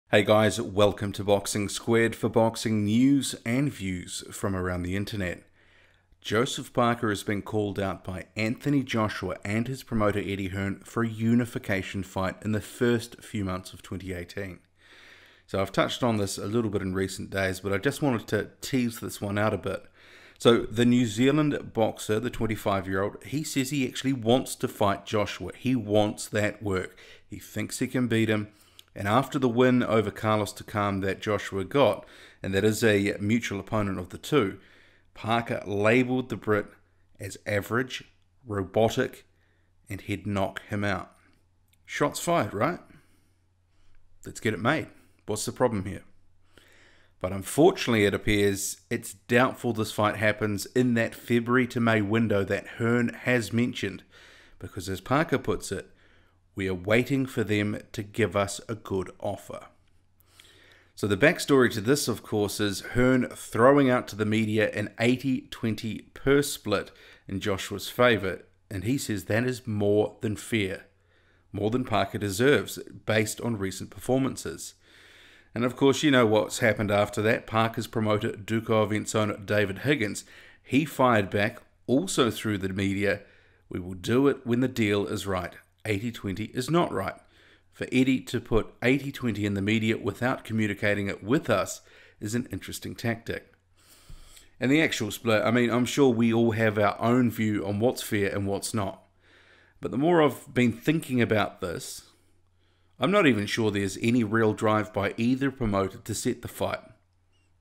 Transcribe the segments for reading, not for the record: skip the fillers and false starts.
Hey guys, welcome to Boxing Squared for boxing news and views from around the internet. Joseph Parker has been called out by Anthony Joshua and his promoter Eddie Hearn for a unification fight in the first few months of 2018. So I've touched on this a little bit in recent days, but I just wanted to tease this one out a bit. So the New Zealand boxer, the 25-year-old, he says he actually wants to fight Joshua. He wants that work. He thinks he can beat him. And after the win over Carlos Takam that Joshua got, and that is a mutual opponent of the two, Parker labelled the Brit as average, robotic, and he'd knock him out. Shots fired, right? Let's get it made. What's the problem here? But unfortunately, it appears it's doubtful this fight happens in that February to May window that Hearn has mentioned, because as Parker puts it, we are waiting for them to give us a good offer. So the backstory to this, of course, is Hearn throwing out to the media an 80-20 purse split in Joshua's favour, and he says that is more than fair, more than Parker deserves, based on recent performances. And of course, you know what's happened after that. Parker's promoter, Duco events owner David Higgins, he fired back, also through the media, "We will do it when the deal is right. 80-20 is not right." For Eddie to put 80-20 in the media without communicating it with us is an interesting tactic. And the actual split, I mean, I'm sure we all have our own view on what's fair and what's not. But the more I've been thinking about this, I'm not even sure there's any real drive by either promoter to set the fight.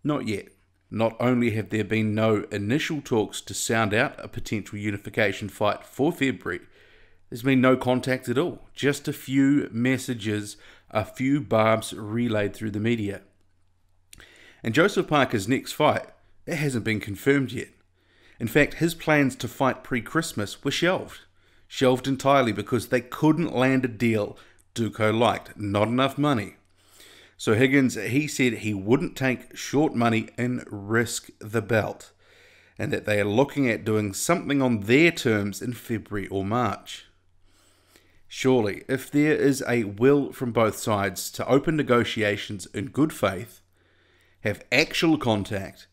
Not yet. Not only have there been no initial talks to sound out a potential unification fight for February, there's been no contact at all. Just a few messages, a few barbs relayed through the media. And Joseph Parker's next fight, it hasn't been confirmed yet. In fact, his plans to fight pre-Christmas were shelved. Shelved entirely because they couldn't land a deal Duco liked. Not enough money. So Higgins, he said he wouldn't take short money and risk the belt, and that they are looking at doing something on their terms in February or March. Surely, if there is a will from both sides to open negotiations in good faith, have actual contact,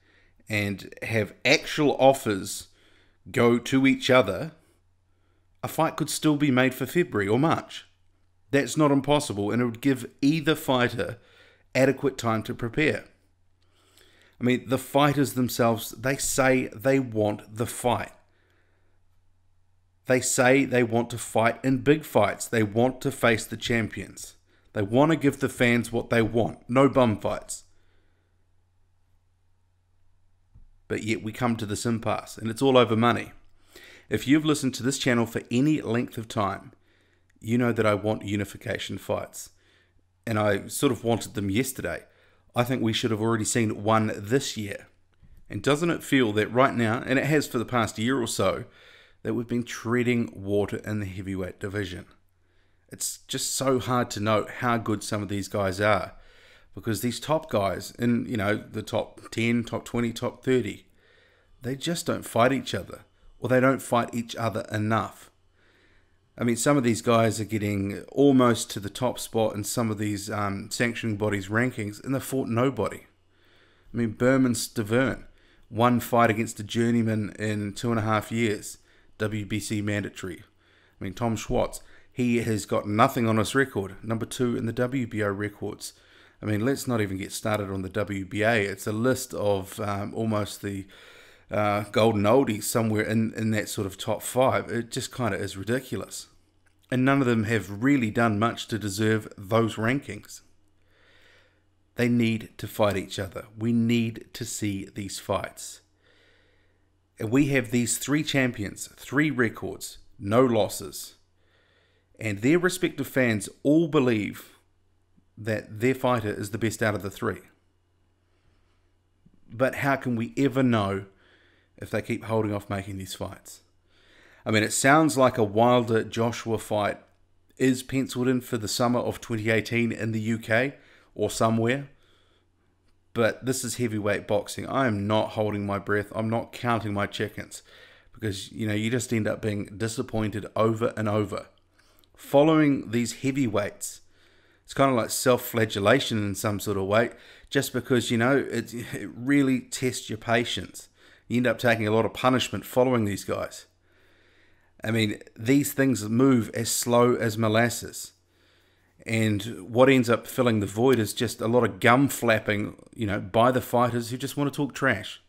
and have actual offers go to each other, a fight could still be made for February or March. That's not impossible, and it would give either fighter adequate time to prepare. I mean, the fighters themselves, they say they want the fight. They say they want to fight in big fights. They want to face the champions. They want to give the fans what they want. No bum fights. But yet we come to this impasse, and it's all over money. If you've listened to this channel for any length of time, you know that I want unification fights. And I sort of wanted them yesterday. I think we should have already seen one this year. And doesn't it feel that right now, and it has for the past year or so, that we've been treading water in the heavyweight division? It's just so hard to know how good some of these guys are, because these top guys in, the top 10, top 20, top 30, they just don't fight each other, or they don't fight each other enough. I mean, some of these guys are getting almost to the top spot in some of these sanctioning bodies' rankings, and they fought nobody. I mean, Berman Stavern, one fight against a journeyman in 2.5 years. WBC mandatory. I mean, Tom Schwartz, he has got nothing on his record. Number 2 in the WBO records. I mean, let's not even get started on the WBA. It's a list of almost the golden oldies somewhere in that sort of top 5. It just kind of is ridiculous. And none of them have really done much to deserve those rankings. They need to fight each other. We need to see these fights. And we have these 3 champions, 3 records, no losses. And their respective fans all believe that their fighter is the best out of the 3. But how can we ever know if they keep holding off making these fights? I mean, it sounds like a Wilder Joshua fight is penciled in for the summer of 2018 in the UK or somewhere. But this is heavyweight boxing. I am not holding my breath. I'm not counting my chickens, because, you just end up being disappointed over and over. Following these heavyweights, it's It's kind of like self-flagellation in some sort of way, just because, you know, it really tests your patience. You end up taking a lot of punishment following these guys. I mean, these things move as slow as molasses. And what ends up filling the void is just a lot of gum flapping, you know, by the fighters who just want to talk trash.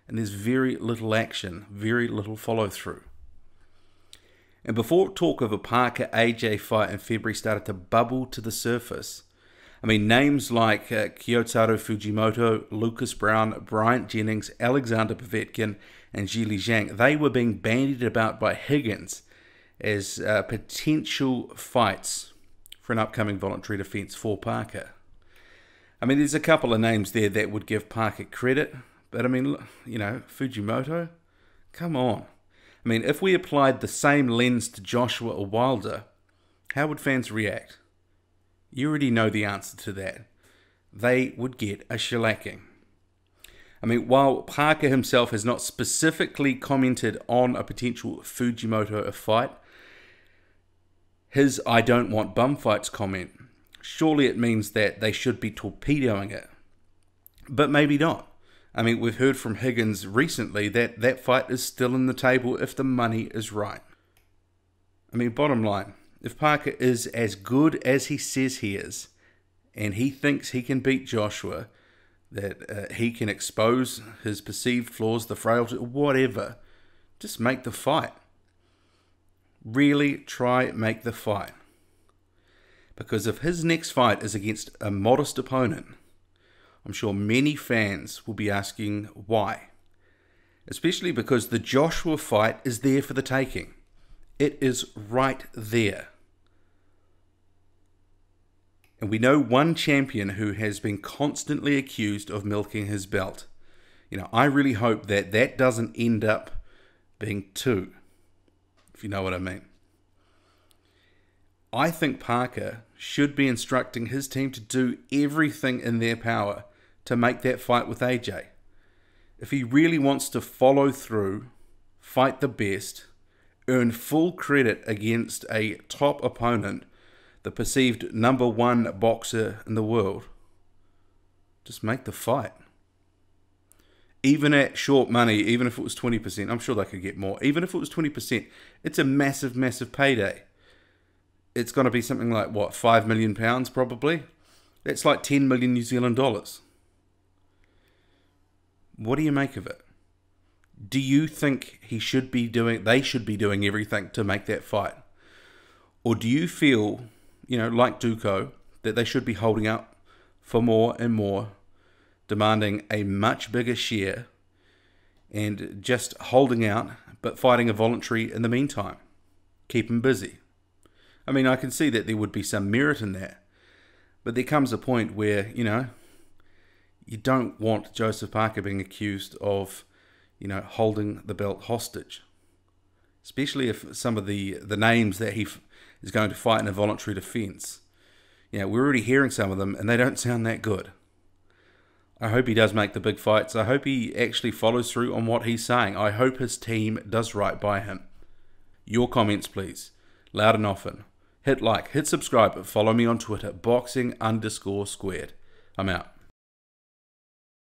And there's very little action, very little follow-through. And before talk of a Parker-AJ fight in February started to bubble to the surface, I mean, names like Kiyotaro Fujimoto, Lucas Brown, Bryant Jennings, Alexander Povetkin, and Zhilei Zhang, they were being bandied about by Higgins as potential fights for an upcoming voluntary defense for Parker. I mean, there's a couple of names there that would give Parker credit, but I mean, you know, Fujimoto, come on. I mean, if we applied the same lens to Joshua or Wilder, how would fans react? You already know the answer to that. They would get a shellacking. I mean, while Parker himself has not specifically commented on a potential Fujimoto fight, his "I don't want bum fights" comment, surely it means that they should be torpedoing it. But maybe not. I mean, we've heard from Higgins recently that that fight is still on the table if the money is right. I mean, bottom line, if Parker is as good as he says he is, and he thinks he can beat Joshua, that he can expose his perceived flaws, the frailty, whatever, just make the fight. Really try make the fight. Because if his next fight is against a modest opponent, I'm sure many fans will be asking why. Especially because the Joshua fight is there for the taking. It is right there. And we know one champion who has been constantly accused of milking his belt. You know, I really hope that that doesn't end up being two, if you know what I mean. I think Parker should be instructing his team to do everything in their power to make that fight with AJ. If he really wants to follow through, fight the best, earn full credit against a top opponent, the perceived #1 boxer in the world, just make the fight. Even at short money, even if it was 20%, I'm sure they could get more. Even if it was 20%, it's a massive, massive payday. It's going to be something like, what, £5 million probably? That's like 10 million New Zealand dollars. What do you make of it? Do you think they should be doing everything to make that fight? Or do you feel, you know, like Duco, that they should be holding up for more and more, demanding a much bigger share, and just holding out, but fighting a voluntary in the meantime? Keep them busy. I mean, I can see that there would be some merit in that, but there comes a point where, you know, you don't want Joseph Parker being accused of, you know, holding the belt hostage. Especially if some of the names that he is going to fight in a voluntary defense. You know, we're already hearing some of them, and they don't sound that good. I hope he does make the big fights. I hope he actually follows through on what he's saying. I hope his team does right by him. Your comments, please. Loud and often. Hit like, hit subscribe, follow me on Twitter, boxing_squared. I'm out.